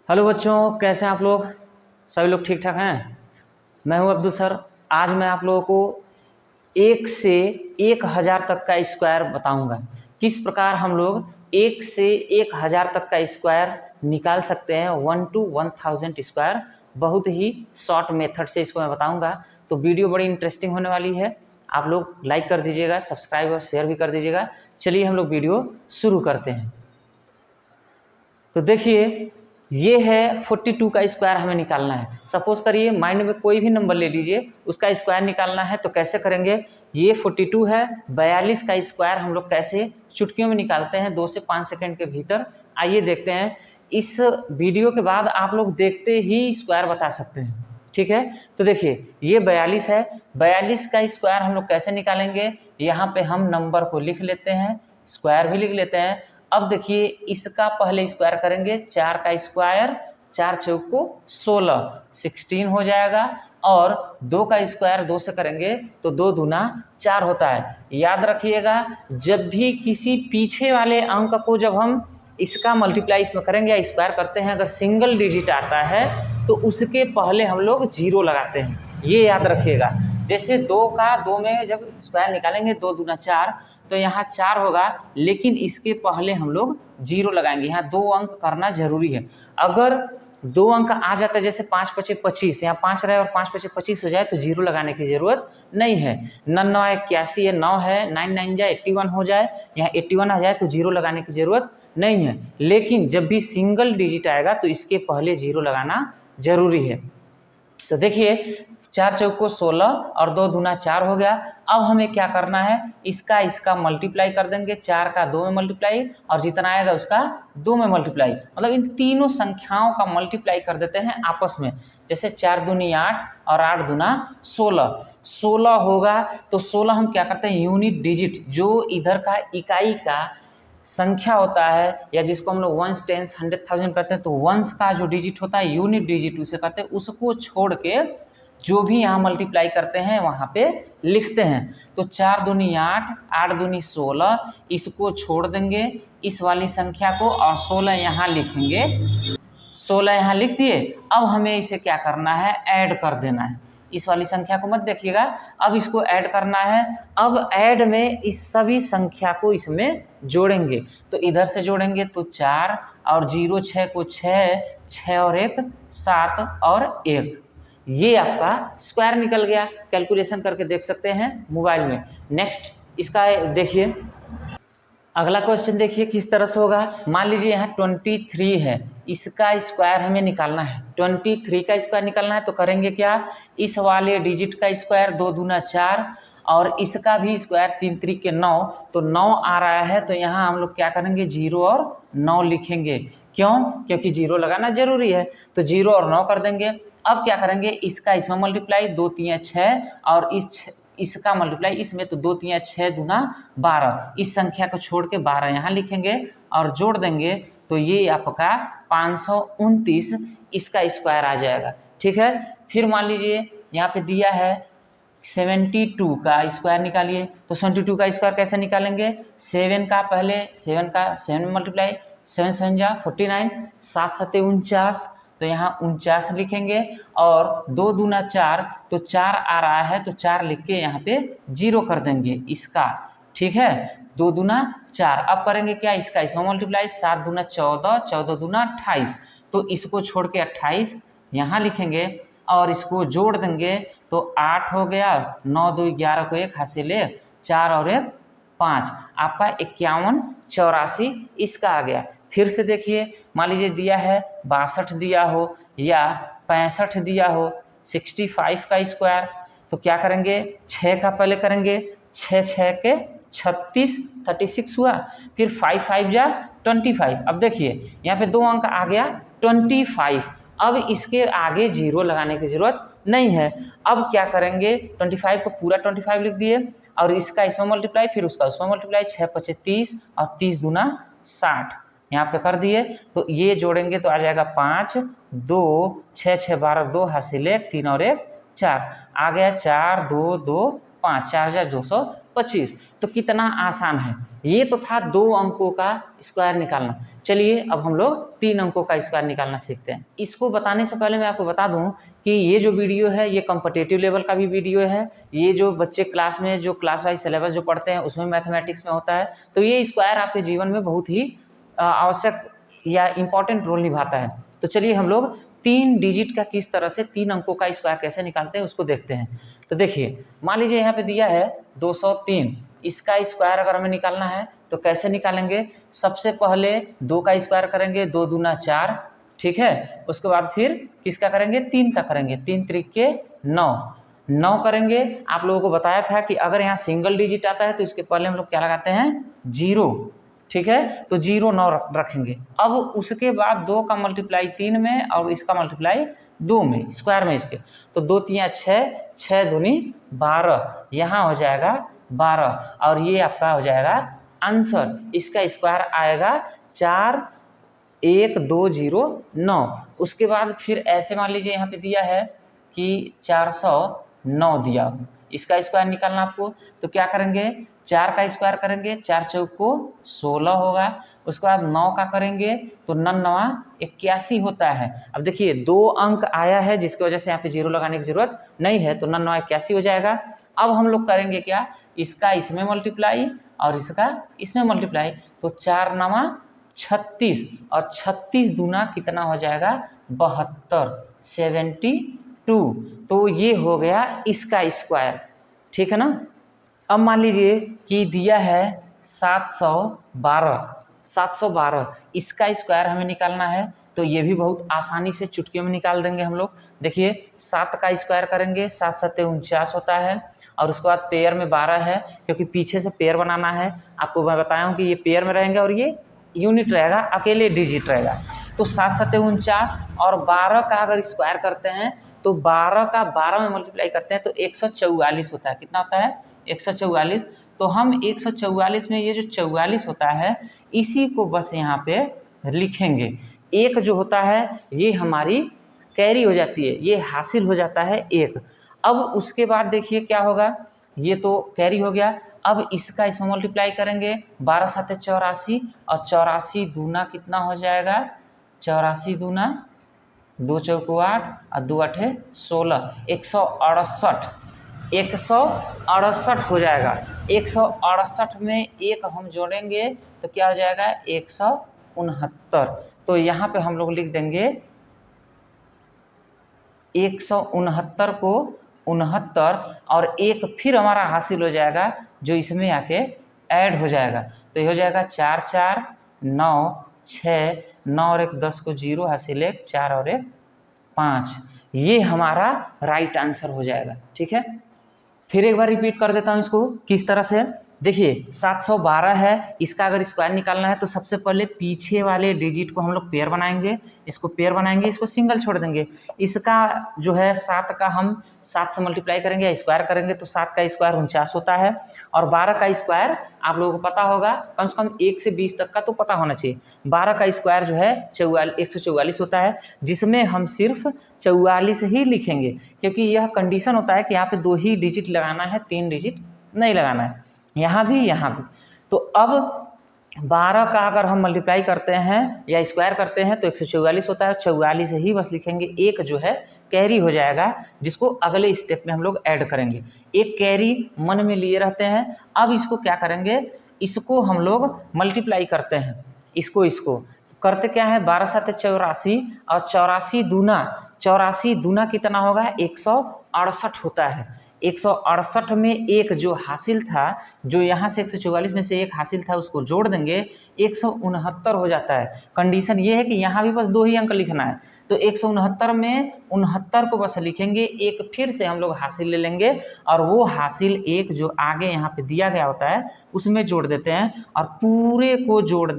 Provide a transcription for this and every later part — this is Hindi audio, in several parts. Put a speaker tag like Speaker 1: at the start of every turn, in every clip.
Speaker 1: हेलो बच्चों, कैसे हैं आप लोग? सभी लोग ठीक ठाक हैं? मैं हूं अब्दुल सर। आज मैं आप लोगों को 1 से 1000 तक का स्क्वायर बताऊंगा। किस प्रकार हम लोग 1 से 1000 तक का स्क्वायर निकाल सकते हैं, 1 to 1000 स्क्वायर। बहुत ही शॉर्ट मेथड से इसको मैं बताऊंगा। तो वीडियो बड़ी इंटरेस्टिंग होने वाली है। आप लोग लाइक कर दीजिएगा, सब्सक्राइब और शेयर भी कर दीजिएगा। चलिए हम लोग वीडियो शुरू करते हैं। तो देखिए, ये है 42 का स्क्वायर हमें निकालना है। सपोज करिए माइंड में कोई भी नंबर ले लीजिए, उसका स्क्वायर निकालना है। तो कैसे करेंगे? ये 42 है, 42 का स्क्वायर हम लोग कैसे चुटकियों में निकालते हैं 2 से 5 सेकंड के भीतर। आइए देखते हैं। इस वीडियो के बाद आप लोग देखते ही स्क्वायर बता सकते हैं, ठीक है? तो देखिए, ये 42 है। 42 का स्क्वायर हम लोग कैसे निकालेंगे? यहाँ पे हम नंबर को लिख लेते हैं, स्क्वायर भी लिख लेते हैं। अब देखिए, इसका पहले स्क्वायर करेंगे। 4 का स्क्वायर, 4 चौक को 16 हो जाएगा। और 2 का स्क्वायर 2 से करेंगे तो 2 दूना 4 होता है। याद रखिएगा, जब भी किसी पीछे वाले अंक को जब हम इसका मल्टीप्लाई इसमें करेंगे या स्क्वायर करते हैं, अगर सिंगल डिजिट आता है तो उसके पहले हम लोग 0 लगाते हैं। ये याद रखिएगा। जैसे 2 का 2 में जब स्क्वायर निकालेंगे, 2 दूना 4, तो यहाँ 4 होगा, लेकिन इसके पहले हम लोग 0 लगाएंगे। यहाँ 2 अंक करना जरूरी है। अगर 2 अंक आ जाता है, जैसे 5 पचे 25, यहाँ 5 रहे और 5 पचे 25 हो जाए, तो 0 लगाने की जरूरत नहीं है। 9 81 है, 9 है, 9 9 जाए 81 हो जाए, यहाँ 81 आ जाए तो 0 लगाने की जरूरत नहीं है। लेकिन जब भी सिंगल डिजिट आएगा तो इसके पहले 0 लगाना जरूरी है। तो देखिए, 4 चौक को 16 और 2 दूना 4 हो गया। अब हमें क्या करना है? इसका मल्टीप्लाई कर देंगे। 4 का 2 में मल्टीप्लाई, और जितना आएगा उसका 2 में मल्टीप्लाई। मतलब इन तीनों संख्याओं का मल्टीप्लाई कर देते हैं आपस में। जैसे 4 दूनी 8 और 8 दूना 16। 16 होगा तो 16 हम क्या करते हैं? यूनिट डिजिट, जो इधर का इकाई का संख्या होता है, या जिसको हम लोग वंस, टेंस, 100, 1000 करते हैं, तो वंस का जो डिजिट होता है, यूनिट डिजिट उसे कहते हैं। उसको छोड़ के जो भी यहाँ मल्टीप्लाई करते हैं वहाँ पे लिखते हैं। तो 4 दूनी 8, 8 दूनी 16, इसको छोड़ देंगे इस वाली संख्या को, और 16 यहाँ लिखेंगे। 16 यहाँ लिख दिए। अब हमें इसे क्या करना है? ऐड कर देना है। इस वाली संख्या को मत देखिएगा, अब इसको ऐड करना है। अब ऐड में इस सभी संख्या को इसमें जोड़ेंगे। तो इधर से जोड़ेंगे तो 4 और 0, 6 को 6, 6 और 1 7 और 1। ये आपका स्क्वायर निकल गया। कैलकुलेशन करके देख सकते हैं मोबाइल में। नेक्स्ट इसका देखिए, अगला क्वेश्चन देखिए किस तरह से होगा। मान लीजिए यहाँ 23 है, इसका स्क्वायर हमें निकालना है। 23 का स्क्वायर निकालना है तो करेंगे क्या? इस वाले डिजिट का स्क्वायर 2 दूना 4, और इसका भी स्क्वायर 3 3 के 9, तो 9 आ रहा है। तो यहाँ हम लोग क्या करेंगे? 0 और 9 लिखेंगे। क्यों? क्योंकि 0 लगाना जरूरी है। तो 0 और 9 कर देंगे। अब क्या करेंगे? इसका इसमें मल्टीप्लाई, 2 3 6, और इसका मल्टीप्लाई इसमें, तो 2 3 6 दूना 12। इस संख्या को छोड़ के 12 यहाँ लिखेंगे और जोड़ देंगे, तो ये आपका 529 इसका स्क्वायर आ जाएगा। ठीक है। फिर मान लीजिए यहाँ पे दिया है 72 का स्क्वायर निकालिए। तो 72 का स्क्वायर कैसे निकालेंगे? 7 का पहले 7 का 7 में मल्टीप्लाई, 7 7 जा 49, 7 7 49, तो यहाँ 49 लिखेंगे। और 2 दूना 4, तो 4 आ रहा है, तो 4 लिख के यहाँ पे 0 कर देंगे इसका। ठीक है। 2 दूना 4। अब करेंगे क्या? इसका इसमें मल्टीप्लाई, 7 दूना 14, 14 दूना 28, तो इसको छोड़ के 28 यहाँ लिखेंगे और इसको जोड़ देंगे, तो 8 हो गया, 9 2 11 को 1 हासिल 4 और 1 5, आपका 51 84 इसका आ गया। फिर से देखिए, मान लीजिए दिया है 62 दिया हो या 65 दिया हो, 65 का स्क्वायर, तो क्या करेंगे? 6 का पहले करेंगे, 6 6 के 36, 36 हुआ। फिर 5 5 जा 25। अब देखिए यहाँ पे 2 अंक आ गया 25। अब इसके आगे 0 लगाने की जरूरत नहीं है। अब क्या करेंगे? 25 को पूरा 25 लिख दिए, और इसका इसमें मल्टीप्लाई, फिर उसका उसमें मल्टीप्लाई, 6 5 30 और 30 दूना 60 यहाँ पे कर दिए। तो ये जोड़ेंगे तो आ जाएगा 5 2 6 6 12, 2 हासिल 1, 3 और 1 4 आ गया। 4 2 2 5, 4 225। तो कितना आसान है। ये तो था 2 अंकों का स्क्वायर निकालना। चलिए अब हम लोग 3 अंकों का स्क्वायर निकालना सीखते हैं। इसको बताने से पहले मैं आपको बता दूं कि ये जो वीडियो है ये कॉम्पिटिटिव लेवल का भी वीडियो है। ये जो बच्चे क्लास में जो क्लास वाइज सिलेबस जो पढ़ते हैं उसमें मैथमेटिक्स में होता है, तो ये स्क्वायर आपके जीवन में बहुत ही आवश्यक या इम्पॉर्टेंट रोल निभाता है। तो चलिए हम लोग 3 डिजिट का किस तरह से 3 अंकों का स्क्वायर कैसे निकालते हैं उसको देखते हैं। तो देखिए मान लीजिए यहाँ पे दिया है 203, इसका स्क्वायर अगर हमें निकालना है तो कैसे निकालेंगे। सबसे पहले 2 का स्क्वायर करेंगे, 2 दूना 4, ठीक है। उसके बाद फिर किसका करेंगे, 3 का करेंगे, 3 त्रिके 9 करेंगे। आप लोगों को बताया था कि अगर यहाँ सिंगल डिजिट आता है तो इसके पहले हम लोग क्या लगाते हैं, 0, ठीक है। तो 0 9 रखेंगे। अब उसके बाद 2 का मल्टीप्लाई 3 में और इसका मल्टीप्लाई 2 में, स्क्वायर में इसके, तो 2 3 6, 6 दूनी 12, यहाँ हो जाएगा 12 और ये आपका हो जाएगा आंसर। इसका स्क्वायर आएगा 4 1 2 0 9। उसके बाद फिर ऐसे मान लीजिए यहाँ पे दिया है कि 409 दिया, इसका स्क्वायर निकालना आपको, तो क्या करेंगे, 4 का स्क्वायर करेंगे, 4 चौक को 16 होगा। उसके बाद 9 का करेंगे तो 9 9 81 होता है। अब देखिए 2 अंक आया है जिसकी वजह से यहाँ पे 0 लगाने की जरूरत नहीं है, तो 9 9 81 हो जाएगा। अब हम लोग करेंगे क्या, इसका इसमें मल्टीप्लाई और इसका इसमें मल्टीप्लाई, तो 4 9 36 और 36 दूना कितना हो जाएगा, 72, 72। तो ये हो गया इसका स्क्वायर, ठीक है ना। अब मान लीजिए कि दिया है 712, इसका स्क्वायर हमें निकालना है, तो ये भी बहुत आसानी से चुटकियों में निकाल देंगे हम लोग। देखिए 7 का स्क्वायर करेंगे, 7 7 49 होता है, और उसके बाद पेयर में 12 है, क्योंकि पीछे से पेयर बनाना है। आपको मैं बताया हूँ कि ये पेयर में रहेंगे और ये यूनिट रहेगा, अकेले डिजिट रहेगा। तो 7 7 49 और 12 का अगर स्क्वायर करते हैं तो 12 का 12 में मल्टीप्लाई करते हैं तो 144 होता है। कितना होता है, 144। तो हम 144 में ये जो 44 होता है इसी को बस यहाँ पे लिखेंगे। एक जो होता है ये हमारी कैरी हो जाती है, ये हासिल हो जाता है 1। अब उसके बाद देखिए क्या होगा, ये तो कैरी हो गया। अब इसका इसमें मल्टीप्लाई करेंगे, 12 7 84 और 84 दूना कितना हो जाएगा, 84 दूना 2 चौक 8 और 2 8 16, 168, 168 हो जाएगा। 168 में एक हम जोड़ेंगे तो क्या हो जाएगा, 169। तो यहाँ पे हम लोग लिख देंगे 169 को 69 और एक फिर हमारा हासिल हो जाएगा जो इसमें आके ऐड हो जाएगा। तो ये हो जाएगा 4 4 9 6 9 और 1 10 को 0 हासिल 1 4 और 1 5। ये हमारा राइट आंसर हो जाएगा, ठीक है। फिर एक बार रिपीट कर देता हूँ इसको किस तरह से। देखिए 712 है, इसका अगर स्क्वायर निकालना है तो सबसे पहले पीछे वाले डिजिट को हम लोग पेयर बनाएंगे, इसको पेयर बनाएंगे, इसको सिंगल छोड़ देंगे। इसका जो है 7 का हम 7 से मल्टीप्लाई करेंगे या स्क्वायर करेंगे तो 7 का स्क्वायर 49 होता है, और 12 का स्क्वायर आप लोगों को पता होगा, कम से कम 1 से 20 तक का तो पता होना चाहिए। 12 का स्क्वायर जो है 144 होता है, जिसमें हम सिर्फ 44 ही लिखेंगे, क्योंकि यह कंडीशन होता है कि यहाँ पे 2 ही डिजिट लगाना है, 3 डिजिट नहीं लगाना है, यहाँ भी यहाँ भी। तो अब 12 का अगर हम मल्टीप्लाई करते हैं या स्क्वायर करते हैं तो 144 होता है, 44 ही बस लिखेंगे। एक जो है कैरी हो जाएगा जिसको अगले स्टेप में हम लोग ऐड करेंगे। एक कैरी मन में लिए रहते हैं। अब इसको क्या करेंगे, इसको हम लोग मल्टीप्लाई करते हैं, इसको करते क्या है, 12 7 84 और 84 दूना कितना होगा, 168 होता है। 168 में एक जो हासिल था, जो यहाँ से 144 में से एक हासिल था उसको जोड़ देंगे, 169 हो जाता है। कंडीशन ये है कि यहाँ भी बस 2 ही अंक लिखना है, तो 169 में 69 को बस लिखेंगे, एक फिर से हम लोग हासिल ले लेंगे और वो हासिल एक जो आगे यहाँ पे दिया गया होता है उसमें जोड़ देते हैं और पूरे को जोड़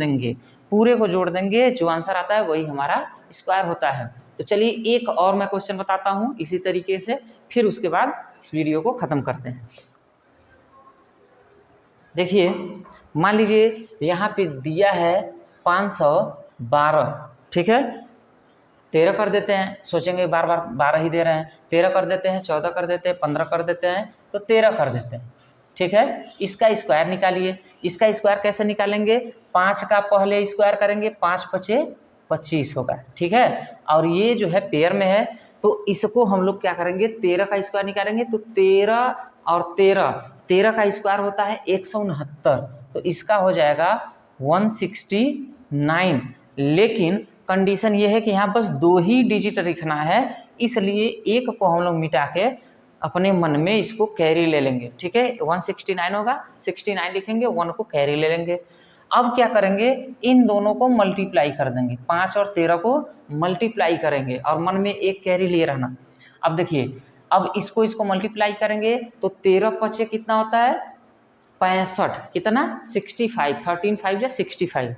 Speaker 1: देंगे, जो आंसर आता है वही हमारा स्क्वायर होता है। तो चलिए एक और मैं क्वेश्चन बताता हूँ इसी तरीके से, फिर उसके बाद इस वीडियो को ख़त्म करते हैं। देखिए मान लीजिए यहाँ पे दिया है 512, ठीक है। 13 कर देते हैं, सोचेंगे बार बार 12 ही दे रहे हैं, 13 कर देते हैं, 14 कर देते हैं, 15 कर देते हैं, तो 13 कर देते हैं। ठीक है। इसका स्क्वायर निकालिए। इसका स्क्वायर कैसे निकालेंगे, 5 का पहले स्क्वायर करेंगे, 5 पचे 25 होगा, ठीक है। और ये जो है पेयर में है तो इसको हम लोग क्या करेंगे, 13 का स्क्वायर निकालेंगे तो 13 और 13 का स्क्वायर होता है 169, तो इसका हो जाएगा 169। लेकिन कंडीशन ये है कि यहाँ बस 2 ही डिजिट लिखना है, इसलिए एक को हम लोग मिटा के अपने मन में इसको कैरी ले लेंगे, ठीक है। 169 होगा, 69 लिखेंगे, 1 को कैरी ले लेंगे। अब क्या करेंगे, इन दोनों को मल्टीप्लाई कर देंगे, 5 और 13 को मल्टीप्लाई करेंगे और मन में एक कैरी लिए रहना। अब देखिए, अब इसको मल्टीप्लाई करेंगे तो 13 पचे कितना होता है 65, कितना 65, 13 5 जा 65,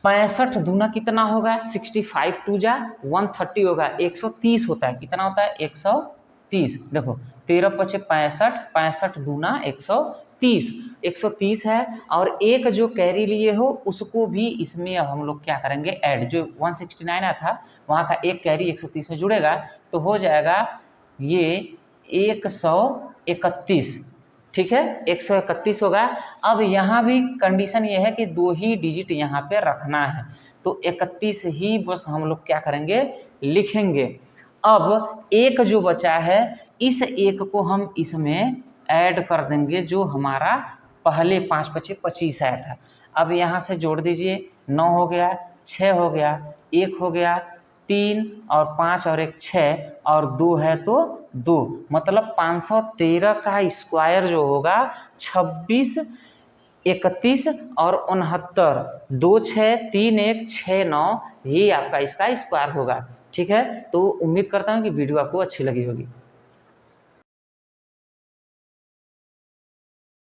Speaker 1: 65 दूना कितना होगा 65 2 जा 130 होगा, 130 होता है, कितना होता है 130। देखो 13 पचे 65, 65 दूना 130, 130 है। और एक जो कैरी लिए हो उसको भी इसमें अब हम लोग क्या करेंगे ऐड, जो 169 आया था वहाँ का एक कैरी 130 में जुड़ेगा तो हो जाएगा ये 131, ठीक है, 131 होगा। अब यहाँ भी कंडीशन ये है कि 2 ही डिजिट यहाँ पे रखना है, तो 31 ही बस हम लोग क्या करेंगे लिखेंगे। अब एक जो बचा है इस एक को हम इसमें ऐड कर देंगे जो हमारा पहले 5 पचे 25 आया था। अब यहाँ से जोड़ दीजिए, 9 हो गया, 6 हो गया, 1 हो गया, 3 और 5 और 1 6 और 2 है तो 2, मतलब 513 का स्क्वायर जो होगा 26 31 और 69, 2 6 3 1 6 9 ही आपका इसका स्क्वायर होगा, ठीक है। तो उम्मीद करता हूँ कि वीडियो आपको अच्छी लगी होगी।